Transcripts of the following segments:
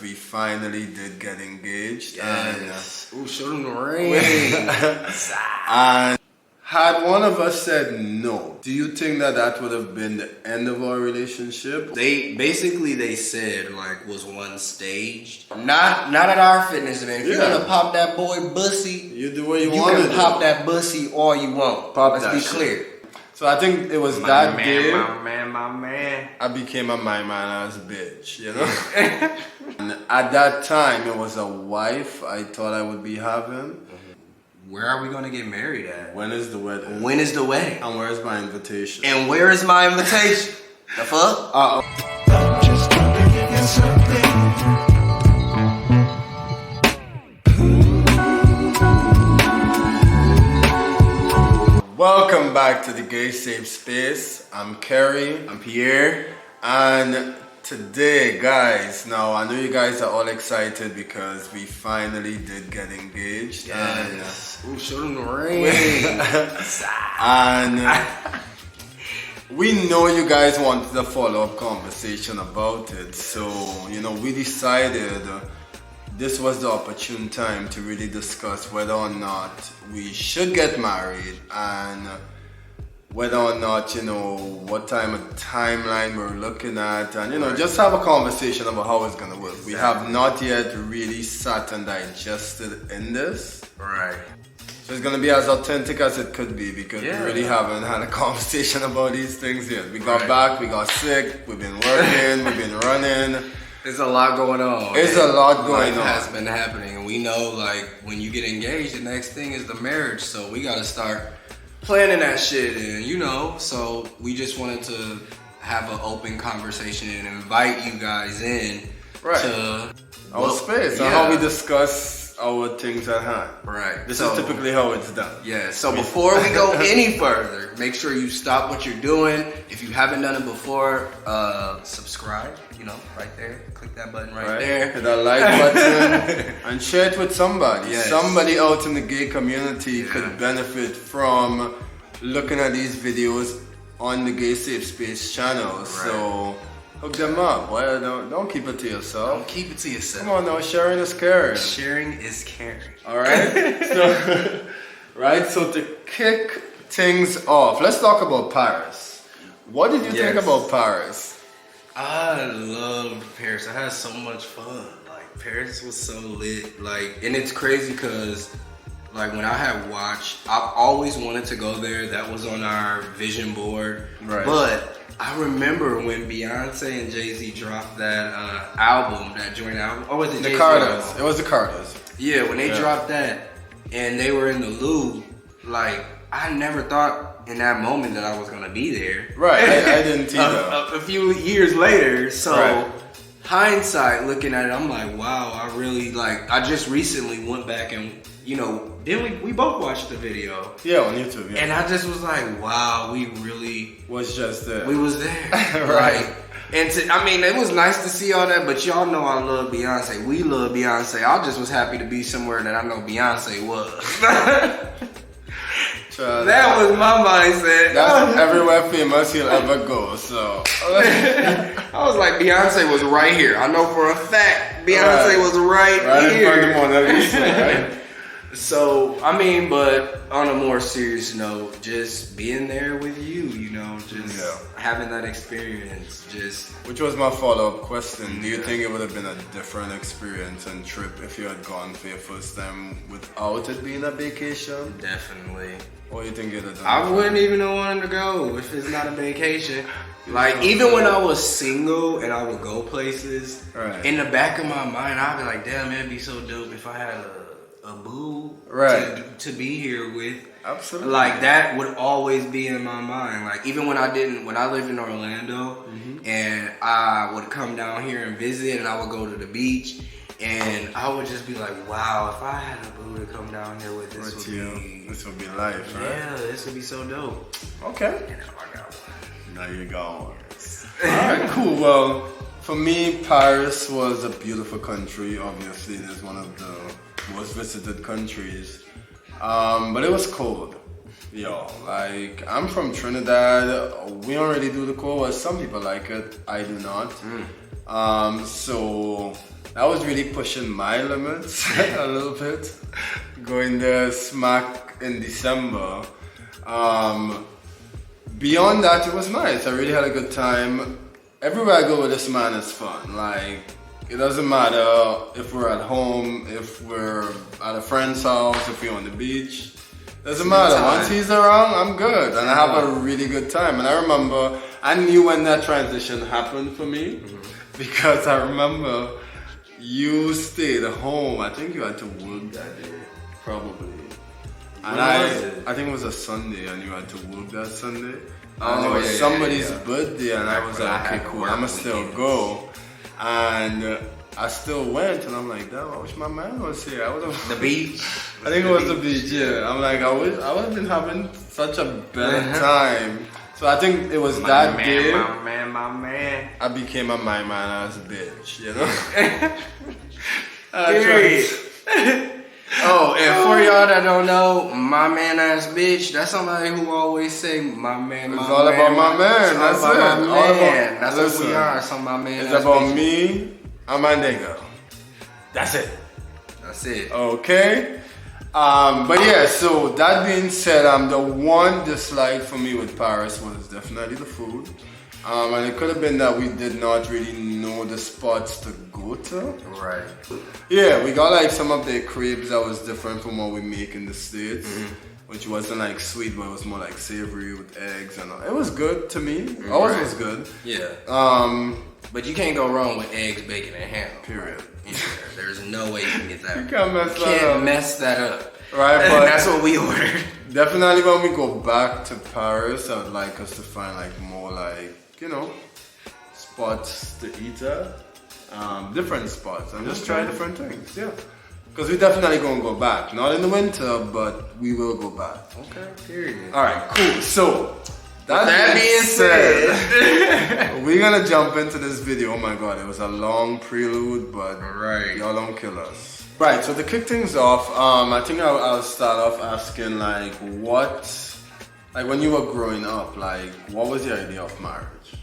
we finally did get engaged. Yes. Ooh, show them the ring. And had one of us said no, do you think that that would have been the end of our relationship? They said like was one staged. Not at our fitness event. If you're gonna pop that boy bussy, you do what you want. You can pop that bussy all you want. Let's be clear. So I think it was that day. My man. I became a my man ass bitch, you know? And at that time, it was a wife I thought I would be having. Where are we gonna get married at? When is the wedding? When is the wedding? And where's my invitation? And where is my invitation? The fuck? Just gonna give you something. Welcome back to the Gay Safe Space. I'm Kerry. I'm Pierre. And today, guys, now I know you guys are all excited because we finally did get engaged. Yes. Ooh, show them the ring. And we know you guys wanted a follow-up conversation about it. So, you know, we decided this was the opportune time to really discuss whether or not we should get married and whether or not, you know, what timeline we're looking at, and, you know, just have a conversation about how it's gonna work. Exactly. We have not yet really sat and digested in this. Right. So it's gonna be as authentic as it could be because we really haven't had a conversation about these things yet. We got back, we got sick, we've been working, we've been running. There's a lot going on. There's a lot going on. Life has been happening, and we know, like, when you get engaged, the next thing is the marriage. So we gotta start planning that shit, and you know. So we just wanted to have an open conversation and invite you guys in to our space and how we discuss our things at hand. Right. This is typically how it's done. Yeah. So before we go any further, make sure you stop what you're doing. If you haven't done it before, subscribe. You know, right there. Click that button right there. Hit that like button and share it with somebody. Yes. Somebody out in the gay community could benefit from looking at these videos on the Gay Safe Space channel. Right. So hook them up. Well, don't keep it to yourself. Don't keep it to yourself. Come on now, sharing is caring. Sharing is caring. All right. So to kick things off, let's talk about Paris. What did you think about Paris? I loved Paris. I had so much fun. Like, Paris was so lit. Like, and it's crazy because, like, when I had watched, I've always wanted to go there. That was on our vision board. Right. But I remember when Beyonce and Jay-Z dropped that album, that joint album. Or was it the Carters? It was the Carters. Yeah, when they dropped that and they were in the Louvre, like, I never thought in that moment that I was gonna be there. Right, I didn't either. A few years later, so hindsight, looking at it, I'm like, wow, I really I just recently went back and, you know, then we both watched the video. Yeah, on YouTube. Yeah. And I just was like, wow, we really was just there. We was there, right? And I mean, it was nice to see all that, but y'all know I love Beyonce. We love Beyonce. I just was happy to be somewhere that I know Beyonce was. That was my mindset. That's everywhere famous he'll ever go. So I was like, Beyonce was right here. I know for a fact Beyonce was right here. In front of Mona Lisa, right? So I mean, but on a more serious note, just being there with you, you know, just having that experience, Which was my follow-up question. Do you think it would have been a different experience and trip if you had gone for your first time without it being a vacation? Definitely. Or you think it'd have done I wouldn't even have wanted to go if it's not a vacation. Like, even when I was single and I would go places, in the back of my mind, I'd be like, damn, it'd be so dope if I had a boo to be here with. Absolutely. Like, that would always be in my mind. Like, even when I lived in Orlando and I would come down here and visit and I would go to the beach and I would just be like, wow, if I had a boo to come down here with, this would be life, right? Yeah, this would be so dope. Okay. And now I got one. Now you got one. Alright, cool. Well, for me, Paris was a beautiful country. Obviously, it's one of the most visited countries. But it was cold. Yo, like, I'm from Trinidad. We don't really do the cold. Well, some people like it. I do not. So that was really pushing my limits a little bit. Going there smack in December. Beyond that, it was nice. I really had a good time. Everywhere I go with this man is fun. Like, it doesn't matter if we're at home, if we're at a friend's house, if we're on the beach. Doesn't matter. Once he's around, I'm good. And I have a really good time. And I remember, I knew when that transition happened for me. Because I remember you stayed home. I think you had to work that day. Probably. And I think it was a Sunday and you had to work that Sunday. And it was somebody's birthday and I was like, okay, cool, I'ma still go. And I still went and I'm like, damn, I wish my man was here. The beach? I think it was the beach, yeah. I'm like, I would have been having such a better time. So I think it was that day. My man. I became a my man ass bitch, you know? Kerry. Oh, and for y'all that don't know, my man ass bitch, that's somebody who always say my man, it's all about my man. That's it. All about, that's what we are. Some my man. It's about me and my nigga. That's it. That's it. Okay. But yeah, so that being said, the one dislike for me with Paris was definitely the food. And it could have been that we did not really know the spots to go to. Right. Yeah, we got like some of the crepes that was different from what we make in the States. Which wasn't like sweet, but it was more like savory with eggs and all. It was good to me. Always was good. Yeah. But you can't go wrong with eggs, bacon, and ham. Period. Yeah, there's no way you can get that. You can't mess that up. Can't mess that up. Right, but that's what we ordered. Definitely when we go back to Paris, I would like us to find like more like, you know, spots to eat at. Different spots and just try different things, yeah. Because we definitely gonna go back. Not in the winter, but we will go back. Okay, period. Alright, cool. So that being said, we're gonna jump into this video. Oh my god, it was a long prelude, but y'all don't kill us. Right, so to kick things off, I think I'll start off asking like when you were growing up, like what was your idea of marriage?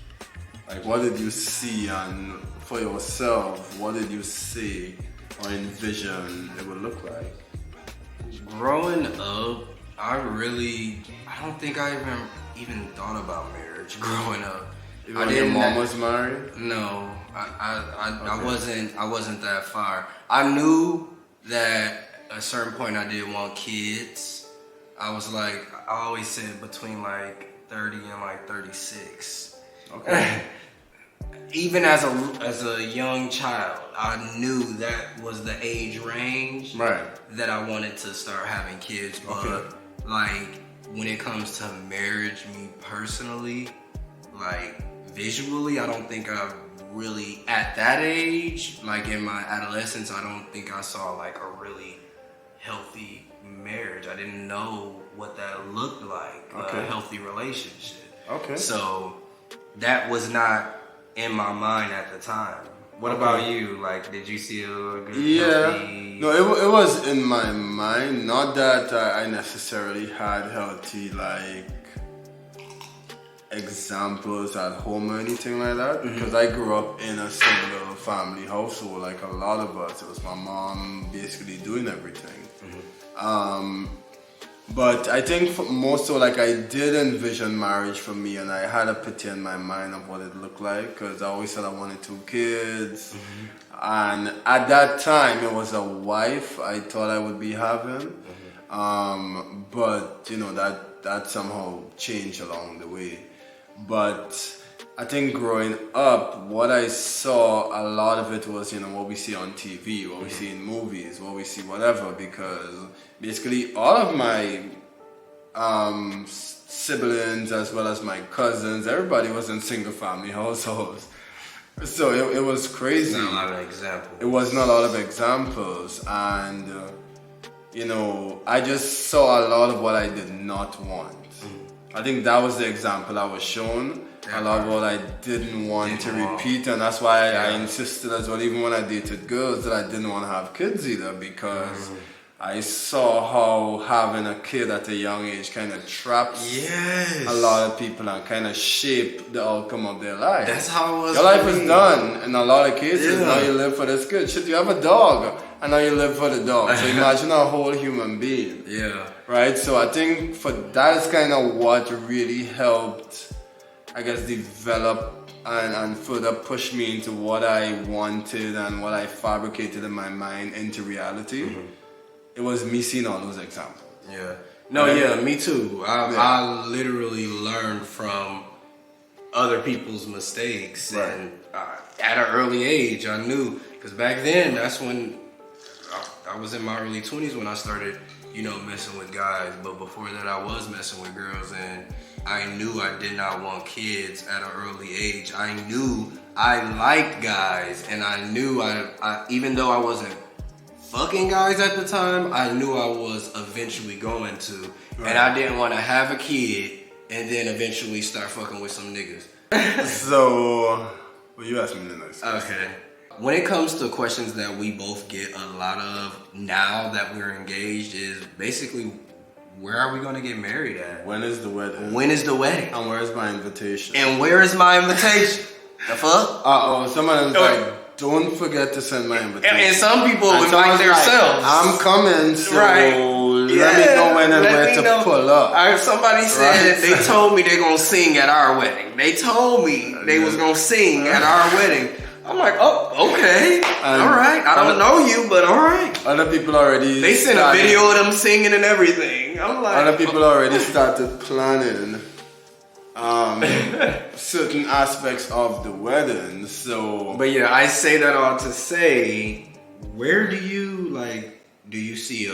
Like what did you see and for yourself, what did you see or envision it would look like? Growing up, I don't think I even thought about marriage growing up. Even when your mom was married? No, I wasn't that far. I knew that at a certain point I did want kids. I was like, I always said between like 30 and like 36. Okay. Even as a young child, I knew that was the age range that I wanted to start having kids. But like when it comes to marriage, me personally, like visually, I don't think I really at that age, like in my adolescence, I don't think I saw like a really healthy marriage. I didn't know what that looked like, a healthy relationship. Okay. So that was not in my mind at the time. What about you? Like, did you see a good healthy... No, it was in my mind. Not that I necessarily had healthy, like, examples at home or anything like that. Because I grew up in a single family household. Like, a lot of us. It was my mom basically doing everything. But I think more so, like, I did envision marriage for me, and I had a picture in my mind of what it looked like, because I always said I wanted 2 kids. And at that time, it was a wife I thought I would be having. But, you know, that somehow changed along the way. But I think growing up, what I saw, a lot of it was, you know, what we see on TV, what we see in movies, what we see whatever, because basically all of my siblings as well as my cousins, everybody was in single family households. So it was crazy. Not a lot of examples. It wasn't a lot of examples, and you know, I just saw a lot of what I did not want. I think that was the example I was shown. A lot of what I didn't want to repeat, and that's why I insisted as well, even when I dated girls, that I didn't want to have kids either, because I saw how having a kid at a young age kind of traps Yes. a lot of people and kind of shape the outcome of their life. That's how it was. Your life for is me. done in a lot of cases. Yeah. Now you live for this kid. Shit, you have a dog, and now you live for the dog. So imagine a whole human being. Yeah. Right? So I think for that is kind of what really helped, I guess, develop and further push me into what I wanted and what I fabricated in my mind into reality. Mm-hmm. It was me seeing all those examples. Yeah. No, yeah, me too. I literally learned from other people's mistakes. Right. And at an early age, I knew. Because back then, that's when I was in my early 20s when I started, messing with guys. But before that, I was messing with girls. And I knew I did not want kids at an early age. I knew I liked guys. And I knew I even though I wasn't fucking guys at the time, I knew I was eventually going to. Right. And I didn't want to have a kid and then eventually start fucking with some niggas. So, well, you asked me the next question. Okay. When it comes to questions that we both get a lot of now that we're engaged is basically, where are we going to get married at? When is the wedding? When is the wedding? And where is my invitation? And where is my invitation? The fuck? Someone was like, don't forget to send my invitation. And some people And invite someone's like, themselves. I'm coming, so Right. let me know when and where to pull up. Somebody said they told me they're gonna sing at our wedding. They told me they was gonna sing at our wedding. I'm like, oh, okay, all right. I don't know you, but all right. Other people already. They sent a video of them singing and everything. I'm like, other people already started planning certain aspects of the wedding. So, but yeah, I say that all to say, where do you see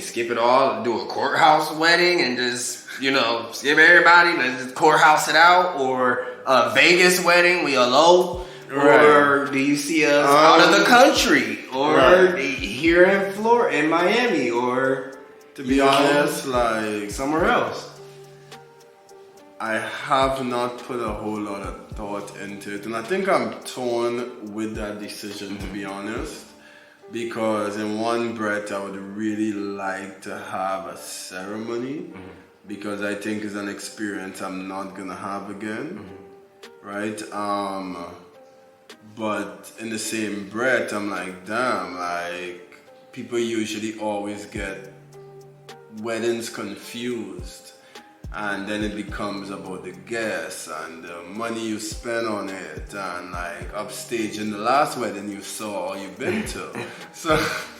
skip it all, do a courthouse wedding and just, skip everybody, let's just courthouse it out, or a Vegas wedding, we elope, or do you see us out of the country, or here in Florida, in Miami, or to be honest, like somewhere else? I have not put a whole lot of thought into it, and I think I'm torn with that decision, to be honest, because in one breath I would really like to have a ceremony, because I think it's an experience I'm not gonna have again, right? But in the same breath, I'm like, damn, like people usually always get weddings confused. And then it becomes about the guests and the money you spend on it, and like upstage in the last wedding you saw or you've been to. So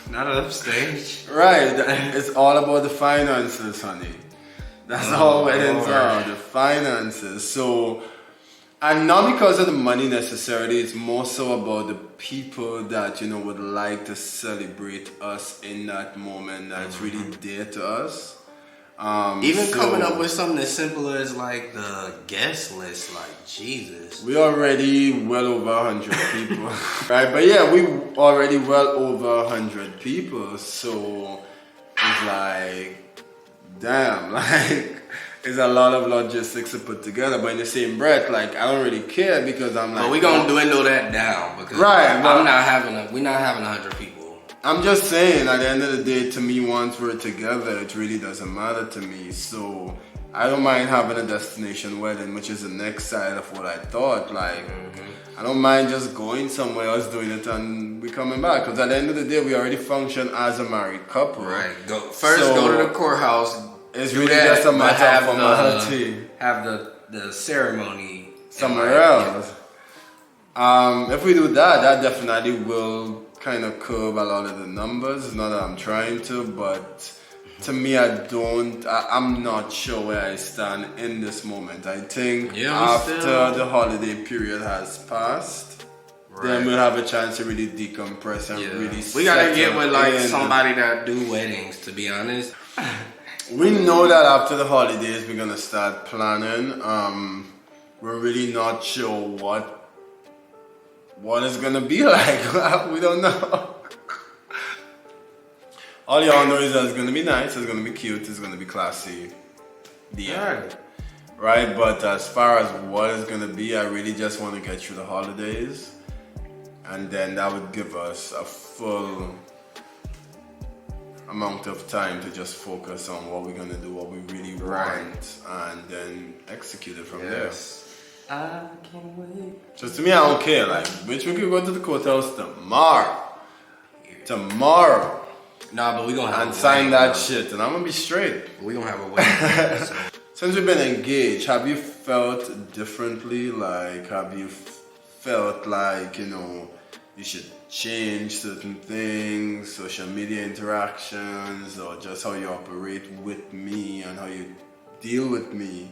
not upstage. Right, it's all about the finances, honey. That's all weddings are, the finances. So, and not because of the money necessarily, it's more so about the people that would like to celebrate us in that moment that's really dear to us. Coming up with something as simple as like the guest list, like Jesus. We already well over 100 people, right? But yeah, we already well over 100 people, so it's like, damn, like it's a lot of logistics to put together. But in the same breath, like I don't really care because I'm like, but we gonna dwindle that down because we're not having 100 people. I'm just saying, at the end of the day, to me, once we're together, it really doesn't matter to me. So I don't mind having a destination wedding, which is the next side of what I thought. Like, I don't mind just going somewhere else, doing it, and we coming back. Because at the end of the day, we already function as a married couple. Right. Go to the courthouse. It's really just a matter of formality. Have the ceremony somewhere else. If we do that, that definitely will kind of curb a lot of the numbers. Not that I'm trying to, but to me, I'm not sure where I stand in this moment. I think after the holiday period has passed, then we'll have a chance to really decompress and really we gotta get with like somebody that do weddings, to be honest. We know that after the holidays, we're gonna start planning. We're really not sure what it's gonna be like. We don't know. All y'all know is that it's gonna be nice, it's gonna be cute, it's gonna be classy. Right? But as far as what it's gonna be, I really just want to get through the holidays, and then that would give us a full amount of time to just focus on what we're gonna do, what we really want, and then execute it from there. I can't wait. Just to me, I don't care. Like, bitch, we could go to the courthouse tomorrow, Nah, but we gonna have and a sign wedding, that bro. shit, and I'm gonna be straight. We gonna have a wedding. So. Since we've been engaged, have you felt differently? Like, have you felt like, you know, you should change certain things, social media interactions, or just how you operate with me and how you deal with me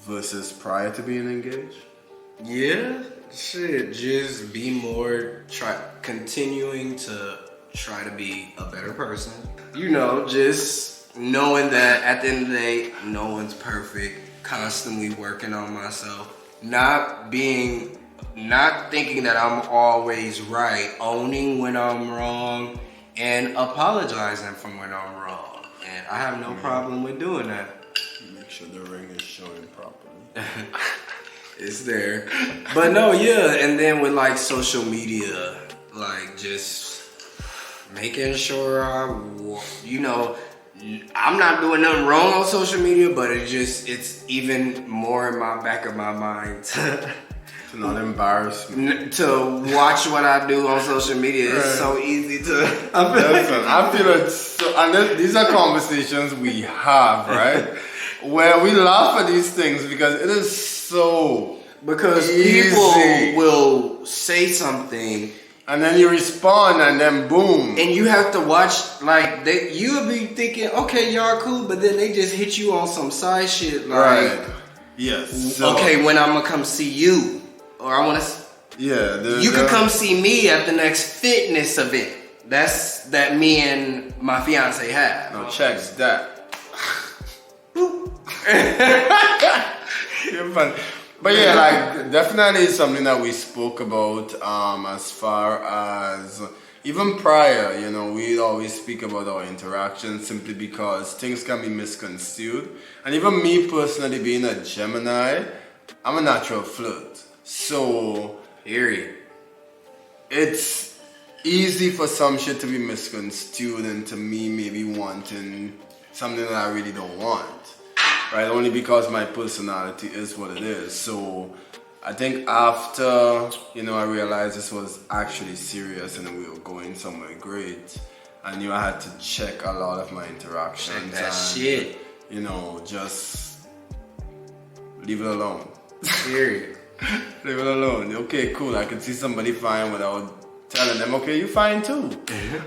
versus prior to being engaged? Yeah, shit. Just be more continuing to try to be a better person. You know, just knowing that at the end of the day, no one's perfect. Constantly working on myself. Not thinking that I'm always right. Owning when I'm wrong and apologizing for when I'm wrong. And I have no problem with doing that. Make sure the ring is showing properly. It's there. But no, yeah, and then with like social media, like just making sure you know, I'm not doing nothing wrong on social media, but it's even more in my back of my mind to not embarrass me. To watch what I do on social media. It's so easy to. I feel it's so, and these are conversations we have, right? Where we laugh at these things because it is so easy. People will say something. And then you respond, and then boom. And you have to watch, like, you'll be thinking, okay, y'all cool, but then they just hit you on some side shit, like, right. Yes. So, okay, when I'm gonna come see you, or I wanna, you could come see me at the next fitness event. That's that me and my fiance have. No, check that. You're funny. But yeah, like, definitely it's something that we spoke about as far as even prior, you know, we always speak about our interactions simply because things can be misconstrued. And even me personally being a Gemini, I'm a natural flirt. So, Kerry, it's easy for some shit to be misconstrued into me maybe wanting something that I really don't want. Right, only because my personality is what it is. So I think after, you know, I realized this was actually serious and we were going somewhere great, I knew I had to check a lot of my interactions. Check that and, shit. You know, just leave it alone. Period. Leave it alone. Okay, cool. I can see somebody fine without telling them, okay, you fine too.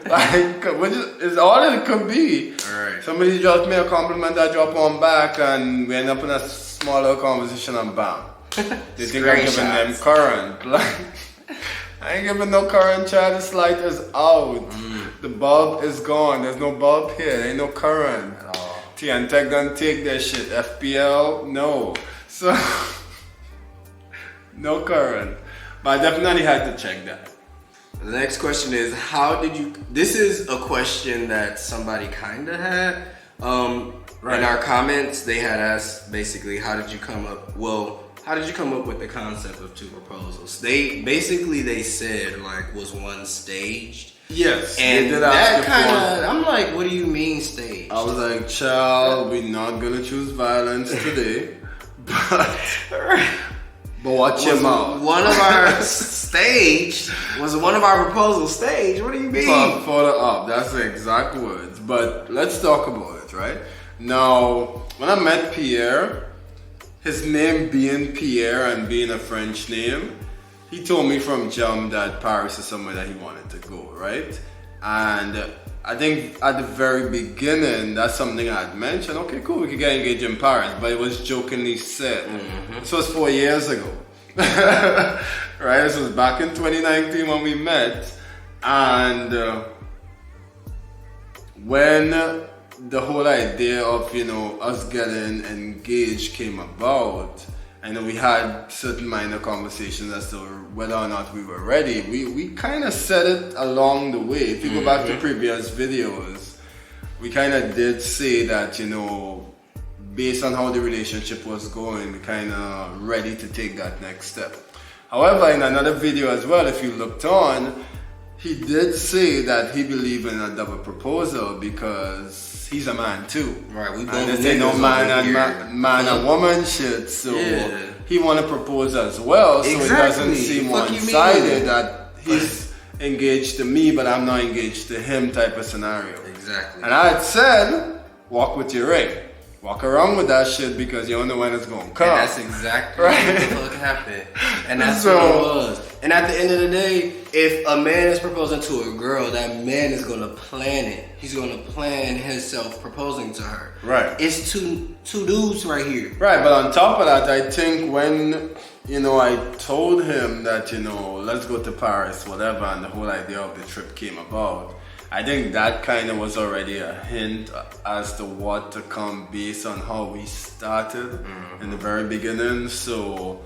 Like, which is all it could be. Alright. Somebody drops me a compliment, I drop one back, and we end up in a smaller conversation and bam. They think I'm giving them current. Like, I ain't giving no current, child. This light is out. The bulb is gone. There's no bulb here. There ain't no current. At all. T&Tech don't take that shit. FPL, no. So, no current. But I definitely had to check that. The next question is, this is a question that somebody kind of had. Right. In our comments, they had asked basically, how did you come up with the concept of two proposals? They said, like, was one staged? Yes. And they did that ask kind before. of, I'm like, what do you mean staged? I was like, child, we're not gonna choose violence today. But watch your mouth. One of our one of our proposals staged? What do you mean? Further up, that's the exact words. But let's talk about it, right? Now, when I met Pierre, his name being Pierre and being a French name, he told me from jump that Paris is somewhere that he wanted to go, right? And I think at the very beginning, that's something I had mentioned. Okay, cool, we could get engaged in Paris, but it was jokingly said. This was 4 years ago. Right, this was back in 2019 when we met. And when the whole idea of, you know, us getting engaged came about, and we had certain minor conversations as to whether or not we were ready. We kind of said it along the way. If you go back to previous videos, we kind of did say that, you know, based on how the relationship was going, we kind of ready to take that next step. However, in another video as well, if you looked on, he did say that he believed in a double proposal because he's a man too. Right, we both and this ain't no man and woman shit. So he want to propose as well. So it doesn't seem one-sided that he's engaged to me, but I'm not engaged to him type of scenario. Exactly. And I had said, walk with your ring. Walk around with that shit because you don't know when it's going to come. And that's exactly what the fuck happened. And that's what it was. And at the end of the day, if a man is proposing to a girl, that man is going to plan it. He's going to plan himself proposing to her. Right. It's two dudes right here. Right, but on top of that, I think when, I told him that, let's go to Paris, whatever, and the whole idea of the trip came about, I think that kind of was already a hint as to what to come based on how we started in the very beginning. So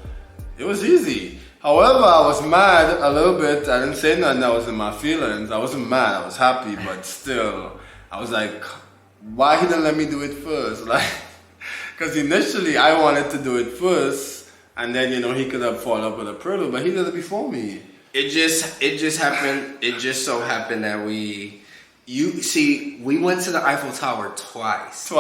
it was easy. However, I was mad a little bit. I didn't say nothing. I was in my feelings. I wasn't mad. I was happy, but still, I was like, why he didn't let me do it first? Like, because initially I wanted to do it first, and then he could have followed up with a prelude, but he did it before me. It just happened. It just so happened that we went to the Eiffel Tower twice. So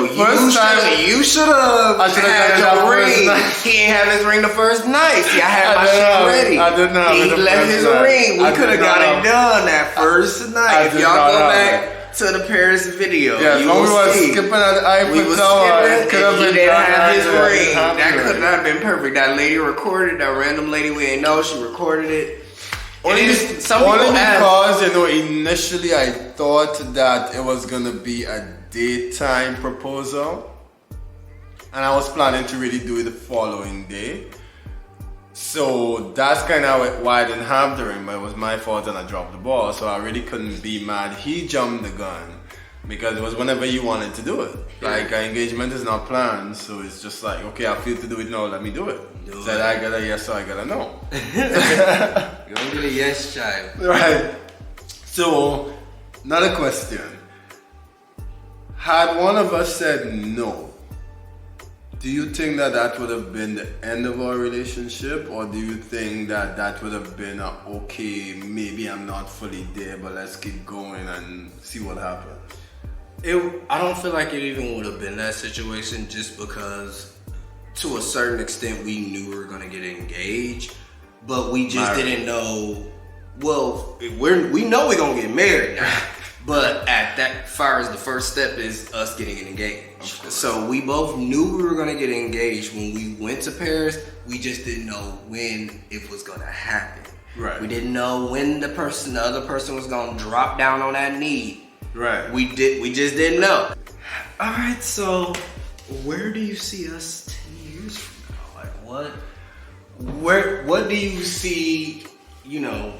the first time you should have had your ring. He ain't have his ring the first night. See, I had my shit ready. I didn't have it. He left his ring. We could have got it done that first night. If y'all go back to the Paris video, you will see. Skipping at the Eiffel Tower. He didn't have his ring. That could not have been perfect. That lady recorded. That random lady we ain't know. She recorded it. Only because initially I thought that it was gonna be a daytime proposal, and I was planning to really do it the following day. So that's kind of why I didn't have the ring, but it was my fault and I dropped the ball. So I really couldn't be mad. He jumped the gun because it was whenever you wanted to do it. Like an engagement is not planned, so it's just like, okay, I feel to do it now, let me do it. Said I got a yes, so I got a no. You don't get a yes, child. Right. So, another question. Had one of us said no, do you think that would have been the end of our relationship, or do you think that would have been okay, maybe I'm not fully there, but let's keep going and see what happens? I don't feel like it even would have been that situation, just because to a certain extent we knew we were gonna get engaged, but we just didn't know. Well, we know we're gonna get married now, but at that far as the first step is us getting engaged. So we both knew we were gonna get engaged when we went to Paris. We just didn't know when it was gonna happen. Right. We didn't know when the other person was gonna drop down on that knee. Right. We just didn't know. All right, so where do you see us 10 years from now? Like what do you see, 10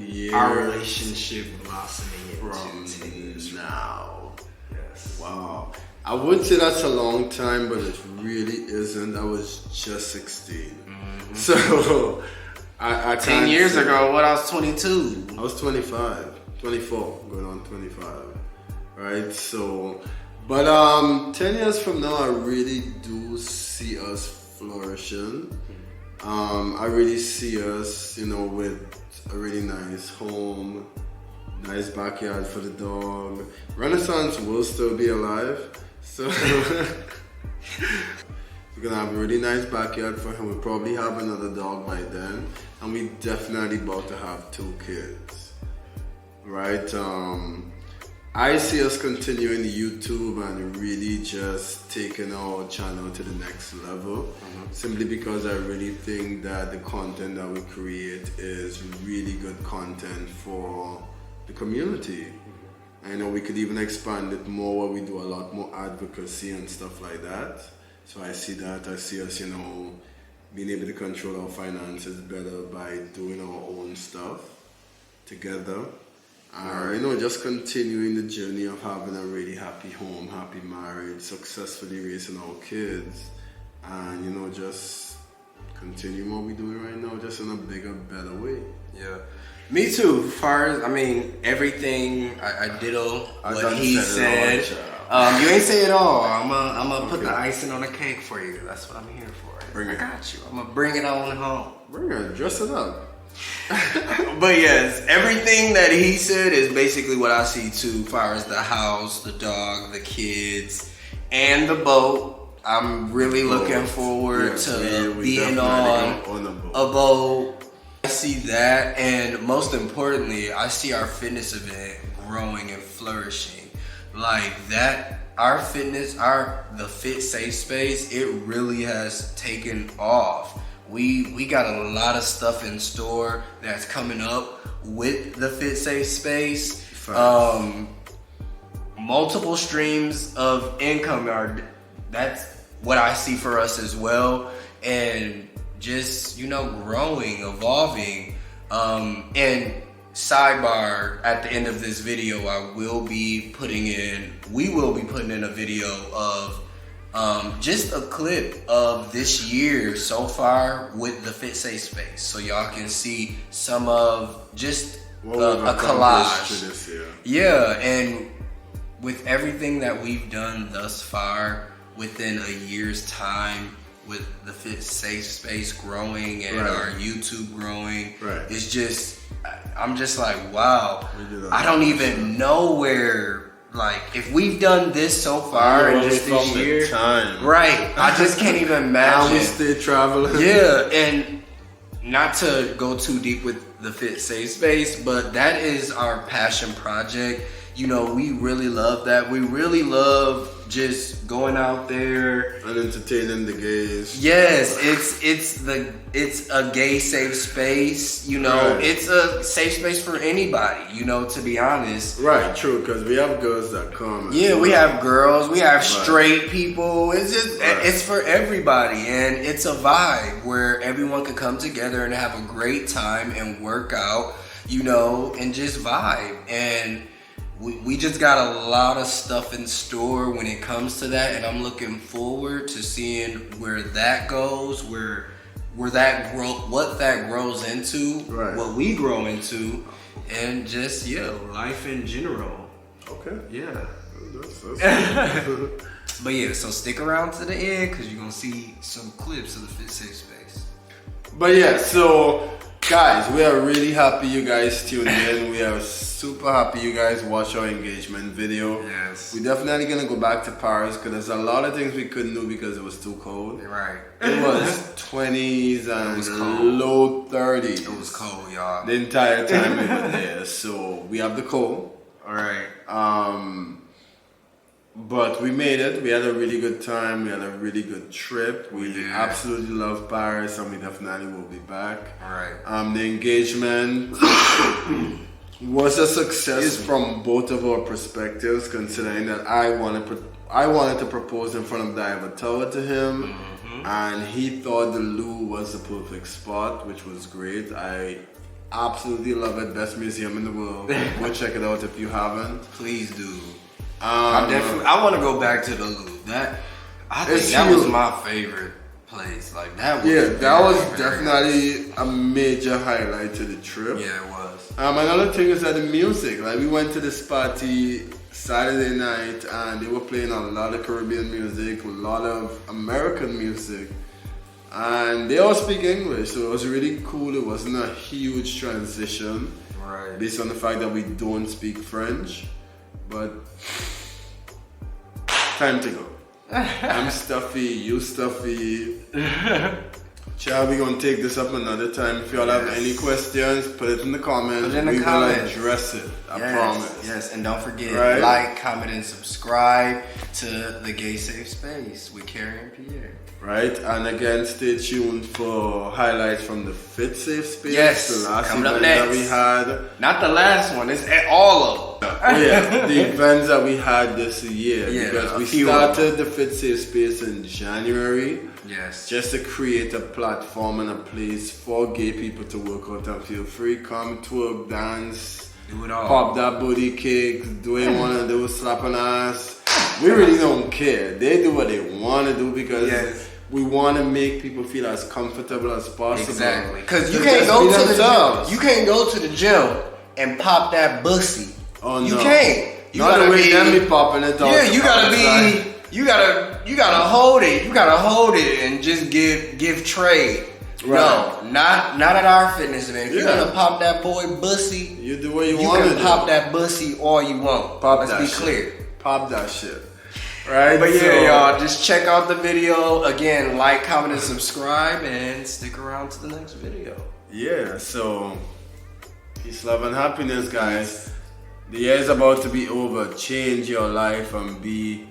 years our relationship blossoming from into 10 years now? Yes. Wow. I would say that's a long time, but it really isn't. I was just 16. Mm-hmm. So I 10 years ago, I was 22. I was 25. 24, going on 25, right? So, but 10 years from now, I really do see us flourishing. I really see us, with a really nice home, nice backyard for the dog. Renaissance will still be alive, so we're gonna have a really nice backyard for him. We'll probably have another dog by then, and we definitely about to have 2 kids. Right, I see us continuing YouTube and really just taking our channel to the next level. Simply because I really think that the content that we create is really good content for the community. I know we could even expand it more where we do a lot more advocacy and stuff like that. So I see that. I see us, being able to control our finances better by doing our own stuff together. Just continuing the journey of having a really happy home, happy marriage, successfully raising our kids, and just continuing what we're doing right now, just in a bigger, better way. Yeah, me too. As far as everything, I ditto what he said. You ain't say it all. I'm gonna put the icing on the cake for you. That's what I'm here for. Bring it. I got you. I'm gonna bring it on home. Bring it. Dress it up. But yes, everything that he said is basically what I see too, as far as the house, the dog, the kids, and the boat. I'm really looking forward to being on a boat. I see that, and most importantly, I see our fitness event growing and flourishing. Like that, our fitness, the Fit Safe Space, it really has taken off. We got a lot of stuff in store that's coming up with the Fit Safe Space. Multiple streams of income that's what I see for us as well, and just growing, evolving. And sidebar, at the end of this video, we will be putting in a video of just a clip of this year so far with the Fit Safe Space, so y'all can see some of just a collage. And with everything that we've done thus far within a year's time, with the Fit Safe Space growing and our YouTube growing, it's just, I'm just like, wow, I don't even know where. Like, if we've done this so far in just this year, I just can't even imagine. How we stay traveling. Yeah, and not to go too deep with the Fit Safe Space, but that is our passion project. We really love that. We really love just going out there and entertaining the gays. Yes, it's a gay safe space. It's a safe space for anybody. To be honest. Right, true. Because we have girls that come. Yeah, we have girls. We have straight people. It's just it's for everybody, and it's a vibe where everyone can come together and have a great time and work out. And just vibe. And we just got a lot of stuff in store when it comes to that, and I'm looking forward to seeing where that goes, what that grows into, what we grow into, and just life in general. Okay. Yeah. That's But yeah, so stick around to the end because you're gonna see some clips of the Fit Safe Space. But yeah, so guys, we are really happy you guys tuned in. We are super happy you guys watched our engagement video. Yes. We're definitely gonna go back to Paris because there's a lot of things we couldn't do because it was too cold. Right. It was 20s and low 30s. It was cold, y'all. The entire time we were there. So we have the cold. All right. But we made it. We had a really good time. We had a really good trip. We absolutely love Paris, and we definitely will be back. All right. The engagement was a success from both of our perspectives, considering that I wanted to propose in front of Diver Tower to him, and he thought the Louvre was the perfect spot, which was great. I absolutely love it. Best museum in the world. Go check it out if you haven't. Please do. I want to go back to the Louvre. I think that was my favorite place. Like that was that was definitely a major highlight to the trip. Yeah, it was. Another thing is that the music. Like we went to this party Saturday night and they were playing a lot of Caribbean music, a lot of American music, and they all speak English, so it was really cool. It wasn't a huge transition, based on the fact that we don't speak French. But time to go. I'm stuffy, you stuffy. Child, we're gonna take this up another time. If y'all have any questions, put it in the comments. We will address it. I promise. Yes, and don't forget, like, comment, and subscribe to the Gay Safe Space with Kerry and Pierre. Right, and again, stay tuned for highlights from the Fit Safe Space. Yes, the last coming event up next. that we had. Not the last one, it's all of them. The events that we had this year. Because we started the Fit Safe Space in January. Yes. Just to create a platform and a place for gay people to work out and feel free. Come, twerk, dance, do it all. Pop that booty cake, do what you want to do, slap an ass. We really don't care. They do what they want to do because we want to make people feel as comfortable as possible. Exactly. Because you can't go to the gym. You can't go to the gym and pop that bussy. Oh no. You can't. You Not the way them be popping it off. Yeah, you gotta be. You gotta hold it. You gotta hold it and just give trade. No, not at our fitness event. If you're Yeah. gonna pop that boy bussy, You do what you you want to can do. pop that bussy all you want. Pop Let's that be shit. clear. Pop that shit. Right? But yeah, So- y'all, just check out the video. Again, like, comment, and subscribe, and stick around to the next video. Yeah, so peace, love, and happiness, guys. The year is about to be over. Change your life and be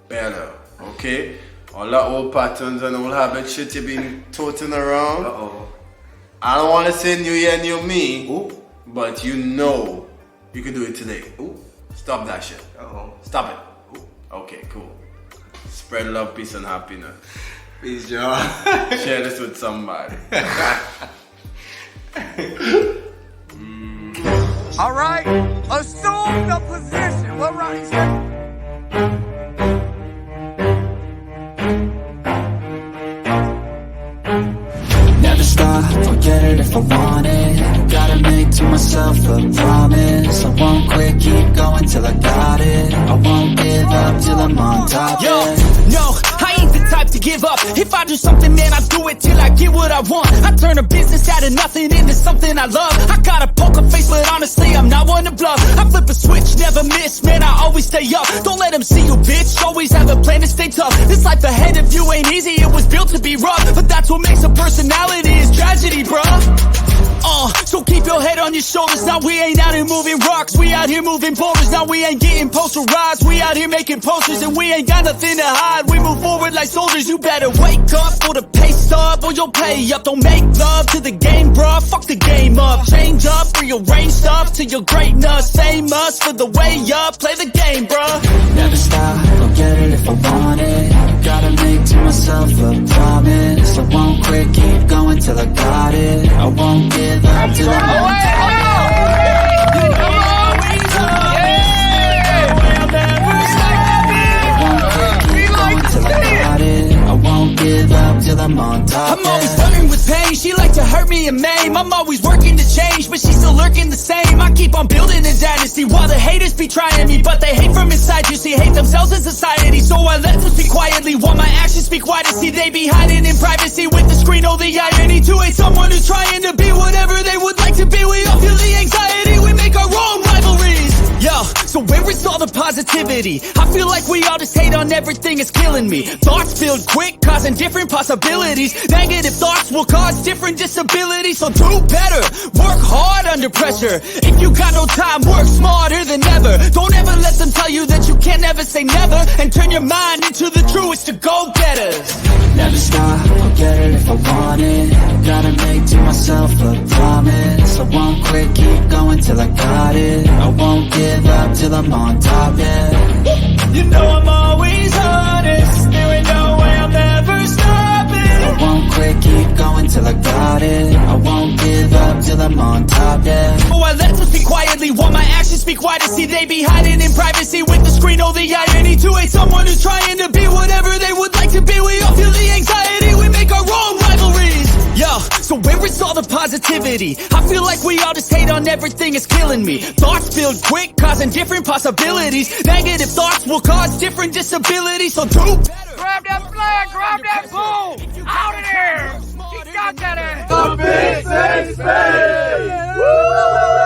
better. Okay? All that old patterns and old habit shit you've been toting around. Uh-oh. I don't want to say new year, new me. Oop. But you know you can do it today. Oop. Stop that shit. Uh-oh. Stop it. Okay, cool. Spread love, peace, and happiness. Peace, y'all. Share this with somebody. All right, assume the position. What Ronnie said. Never stop, forget it if I want it. Gotta make to myself a promise. I won't quit, keep going till I got it. I won't give up till I'm on top. Yo, Yeah. no, I ain't the type to give up. If I do something, man, I do it till I get what I want. I turn a business out of nothing into something I love. I got a poker face, but honestly, I'm not one to bluff. I flip a switch, never miss, man, I always stay up. Don't let them see you, bitch, always have a plan to stay tough. This life ahead of you ain't easy, it was built to be rough. But that's what makes a personality, is tragedy, bruh. So keep your head on your shoulders. Now we ain't out here moving rocks, we out here moving boulders. Now we ain't getting posterized, we out here making posters. And we ain't got nothing to hide, we move forward like soldiers. You better wake up for the pay stub, or you'll pay up. Don't make love to the game, bruh, fuck the game up. Change up, rearrange stuff to your greatness. Famous for the way up, play the game, bruh. Never stop, forget it if I want it. Gotta make to myself a promise. I won't quit, keep going till I got it. I won't give up till I'm on top. I won't give up till I'm on top. I'm always flirting with pain, she like to hurt me and maim. I'm always working to change, but she's still lurking the same. I keep on building a dynasty while the haters be trying me. But they hate from inside, you see, hate themselves in society. So I let them speak quietly while my actions speak wider. See, they be hiding in privacy with the screen. Oh, the irony to hate someone who's trying to be whatever they would like to be. We all feel the anxiety, we make our own rivalries. Yo, so where is all the positivity? I feel like we all just hate on everything, it's killing me. Thoughts filled quick, causing different possibilities. Negative thoughts will cause different disabilities. So do better, work hard under pressure. If you got no time, work smarter than ever. Don't ever let them tell you that you can't never say never. And turn your mind into the truest to go-getters. Never stop, forget it if I want it. Gotta make to myself a promise. I won't quit, keep going till I got it. I won't give up till I'm on top, yeah. You know I'm always honest, there ain't no way I'm ever stopping. I won't quit, keep going till I got it. I won't give up till I'm on top, yeah. Oh, I let them speak quietly while my actions speak wider. See, they be hiding in privacy with the screen. Oh, the irony to hate someone who's trying to be whatever they would like to be. We all feel the anxiety, we make our own rivalries. Yo, so where is all the positivity? I feel like we all just hate on everything, it's killing me. Thoughts filled quick, causing different possibilities. Negative thoughts will cause different disabilities. So do better. Grab that flag, grab that pole. Out of there. He got that ass. The big safe space! Woo!